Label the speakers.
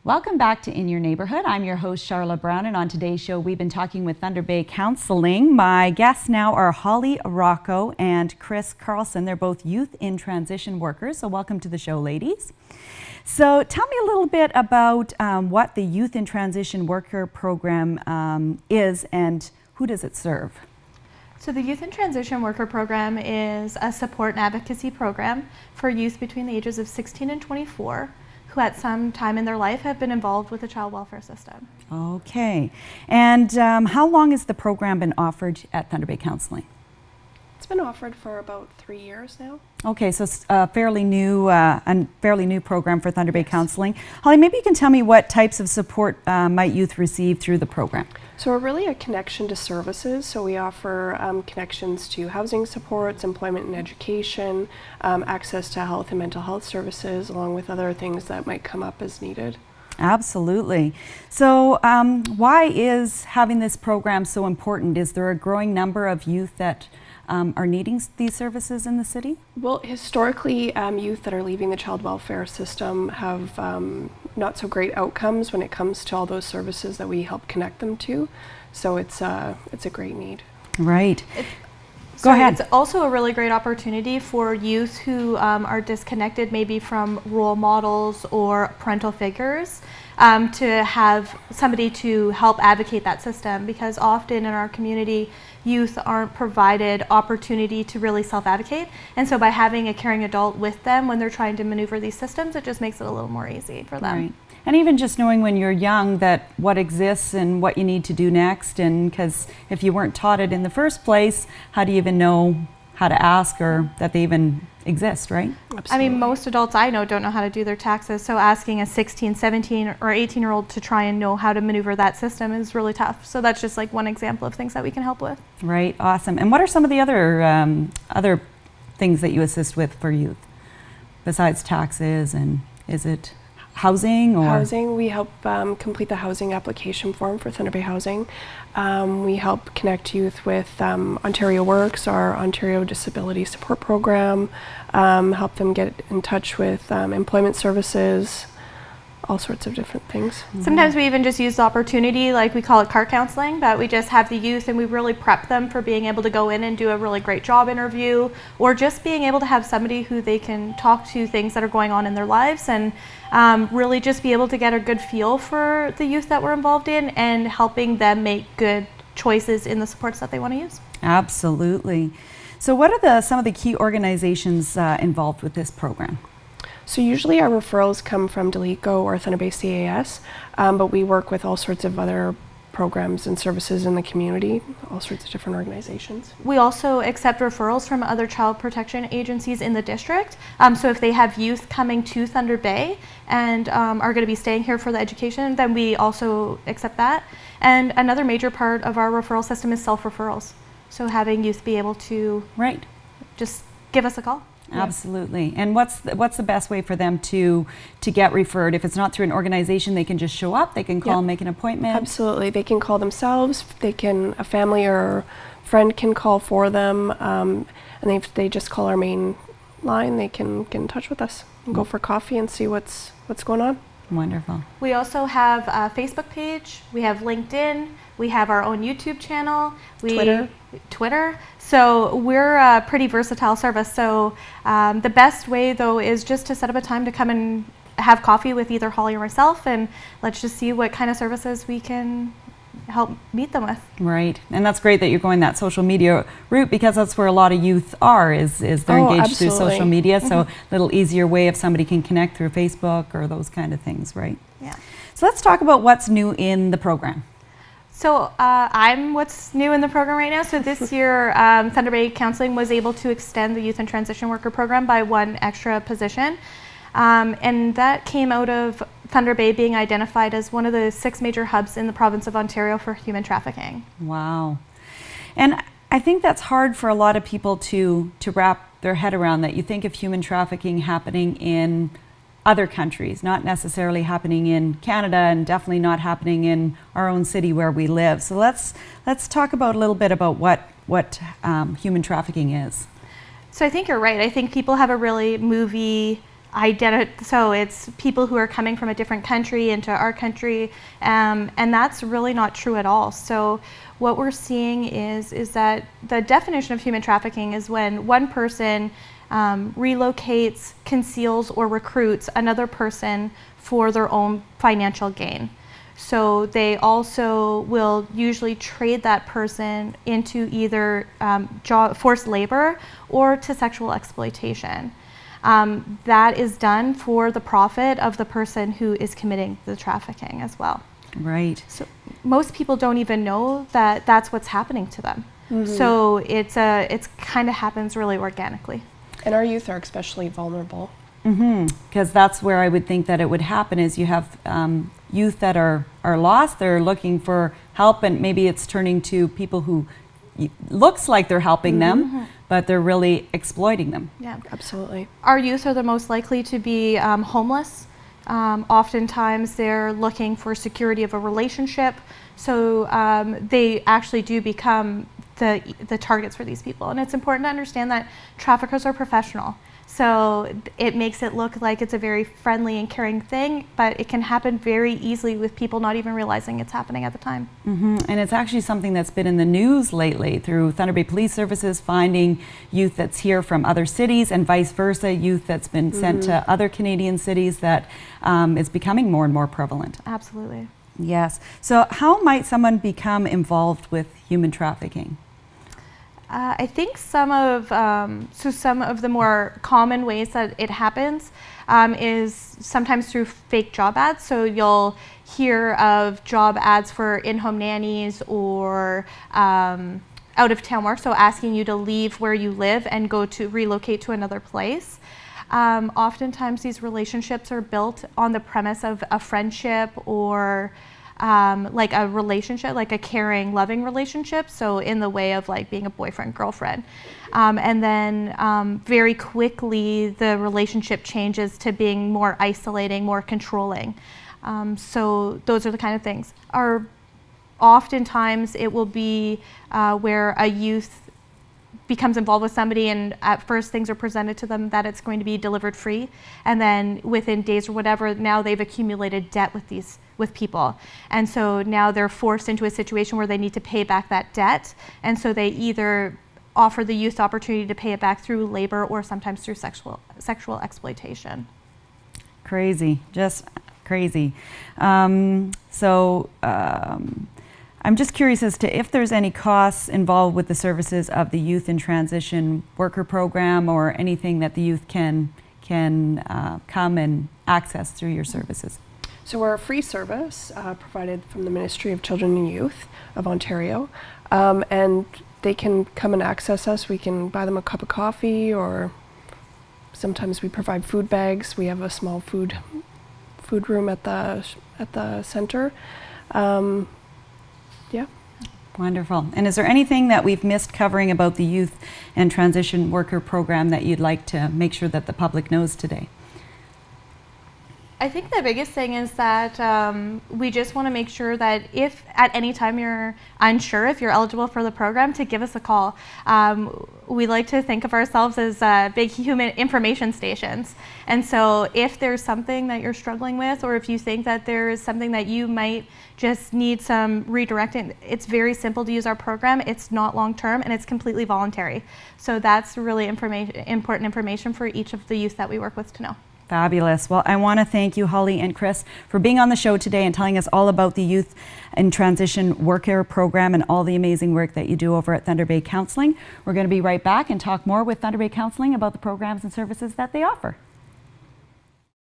Speaker 1: Welcome back to In Your Neighborhood. I'm your host, Sharla Brown, and on today's show, we've been talking with Thunder Bay Counselling. My guests now are Holly Rocco and Kris Carlson. They're both youth in transition workers, so welcome to the show, ladies. So tell me a little bit about what the Youth in Transition Worker Program is and who does it serve?
Speaker 2: So the Youth in Transition Worker Program is a support and advocacy program for youth between the ages of 16 and 24 who at some time in their life have been involved with the child welfare system.
Speaker 1: Okay. And how long has the program been offered at Thunder Bay Counselling?
Speaker 3: It's been offered for about 3 years now.
Speaker 1: Okay, so it's a fairly new program for Thunder Bay Counselling. Holly, maybe you can tell me what types of support might youth receive through the program?
Speaker 3: So we're really a connection to services. So we offer connections to housing supports, employment and education, access to health and mental health services, along with other things that might come up as needed.
Speaker 1: Absolutely. So why is having this program so important? Is there a growing number of youth that are needing these services in the city?
Speaker 3: Well, historically, youth that are leaving the child welfare system have not so great outcomes when it comes to all those services that we help connect them to. So it's a great need.
Speaker 1: Right. Go ahead.
Speaker 2: It's also a really great opportunity for youth who are disconnected maybe from role models or parental figures to have somebody to help advocate that system, because often in our community youth aren't provided opportunity to really self-advocate, and so by having a caring adult with them when they're trying to maneuver these systems, it just makes it a little more easy for them.
Speaker 1: Right. And even just knowing when you're young that what exists and what you need to do next, and because if you weren't taught it in the first place, how do you even know how to ask or that they even exist, right?
Speaker 3: Absolutely.
Speaker 2: I mean, most adults I know don't know how to do their taxes, so asking a 16, 17, or 18-year-old to try and know how to maneuver that system is really tough. So that's just like one example of things that we can help with.
Speaker 1: Right, awesome. And what are some of the other things that you assist with for youth besides taxes, and is it housing or?
Speaker 3: Housing, we help complete the housing application form for Thunder Bay Housing. We help connect youth with Ontario Works, our Ontario Disability Support Program, help them get in touch with employment services, all sorts of different things.
Speaker 2: Sometimes we even just use the opportunity, like we call it car counseling, but we just have the youth and we really prep them for being able to go in and do a really great job interview, or just being able to have somebody who they can talk to things that are going on in their lives, and really just be able to get a good feel for the youth that we're involved in and helping them make good choices in the supports that they want to use.
Speaker 1: Absolutely. So what are some of the key organizations involved with this program?
Speaker 3: So usually our referrals come from Delico or Thunder Bay CAS, but we work with all sorts of other programs and services in the community, all sorts of different organizations.
Speaker 2: We also accept referrals from other child protection agencies in the district. So if they have youth coming to Thunder Bay and are going to be staying here for the education, then we also accept that. And another major part of our referral system is self-referrals. So having youth be able to just give us a call.
Speaker 1: Absolutely. And what's the best way for them to get referred? If it's not through an organization, they can just show up, they can call and make an appointment?
Speaker 3: Absolutely. They can call themselves, a family or friend can call for them, and if they just call our main line, they can get in touch with us and go for coffee and see what's going on.
Speaker 1: Wonderful.
Speaker 2: We also have a Facebook page, we have LinkedIn, we have our own YouTube channel, Twitter. So we're a pretty versatile service. So the best way though is just to set up a time to come and have coffee with either Holly or myself, and let's just see what kind of services we can help meet them with.
Speaker 1: Right, and that's great that you're going that social media route, because that's where a lot of youth are, is they're engaged through social media, so a little easier way if somebody can connect through Facebook or those kind of things, right?
Speaker 2: Yeah.
Speaker 1: So let's talk about what's new in the program.
Speaker 2: So I'm what's new in the program right now. So this year, Thunder Bay Counselling was able to extend the Youth and Transition Worker Program by one extra position. And that came out of Thunder Bay being identified as one of the 6 major hubs in the province of Ontario for human trafficking.
Speaker 1: Wow. And I think that's hard for a lot of people to wrap their head around, that you think of human trafficking happening in other countries, not necessarily happening in Canada, and definitely not happening in our own city where we live. So let's talk about a little bit about what human trafficking is.
Speaker 2: So I think you're right. I think people have a really movie so it's people who are coming from a different country into our country, and that's really not true at all. So what we're seeing is that the definition of human trafficking is when one person relocates, conceals, or recruits another person for their own financial gain. So they also will usually trade that person into either forced labor or to sexual exploitation. That is done for the profit of the person who is committing the trafficking as well.
Speaker 1: Right.
Speaker 2: So most people don't even know that that's what's happening to them. So it's kind of happens really organically.
Speaker 3: And our youth are especially vulnerable.
Speaker 1: Because that's where I would think that it would happen is you have youth that are lost, they're looking for help, and maybe it's turning to people who looks like they're helping them, but they're really exploiting them.
Speaker 2: Yeah,
Speaker 3: Absolutely.
Speaker 2: our youth are the most likely to be homeless. Oftentimes they're looking for security of a relationship, so they actually do become the targets for these people. And it's important to understand that traffickers are professional. So it makes it look like it's a very friendly and caring thing, but it can happen very easily with people not even realizing it's happening at the time.
Speaker 1: And it's actually something that's been in the news lately through Thunder Bay Police Services finding youth that's here from other cities and vice versa, youth that's been sent to other Canadian cities, that is becoming more and more prevalent.
Speaker 2: Absolutely.
Speaker 1: Yes. So how might someone become involved with human trafficking?
Speaker 2: I think some of the more common ways that it happens is sometimes through fake job ads. So you'll hear of job ads for in-home nannies or out-of-town work, so asking you to leave where you live and relocate to another place. Oftentimes these relationships are built on the premise of a friendship or like a relationship, like a caring, loving relationship. So in the way of like being a boyfriend, girlfriend. And then very quickly the relationship changes to being more isolating, more controlling. So those are the kind of things. Oftentimes it will be where a youth becomes involved with somebody, and at first things are presented to them that it's going to be delivered free, and then within days or whatever, now they've accumulated debt with people, and so now they're forced into a situation where they need to pay back that debt, and so they either offer the youth opportunity to pay it back through labor or sometimes through sexual exploitation.
Speaker 1: Crazy, just crazy. I'm just curious as to if there's any costs involved with the services of the Youth in Transition Worker Program or anything that the youth can come and access through your services.
Speaker 3: So we're a free service provided from the Ministry of Children and Youth of Ontario, and they can come and access us. We can buy them a cup of coffee, or sometimes we provide food bags. We have a small food room at the center. Yeah.
Speaker 1: Wonderful. And is there anything that we've missed covering about the Youth and Transition Worker Program that you'd like to make sure that the public knows today?
Speaker 2: I think the biggest thing is that we just want to make sure that if at any time you're unsure if you're eligible for the program, to give us a call. We like to think of ourselves as big human information stations. And so if there's something that you're struggling with, or if you think that there's something that you might just need some redirecting, it's very simple to use our program. It's not long-term and it's completely voluntary. So that's really important information for each of the youth that we work with to know.
Speaker 1: Fabulous. Well, I want to thank you, Holly and Kris, for being on the show today and telling us all about the Youth in Transition Worker Program and all the amazing work that you do over at Thunder Bay Counselling. We're going to be right back and talk more with Thunder Bay Counselling about the programs and services that they offer.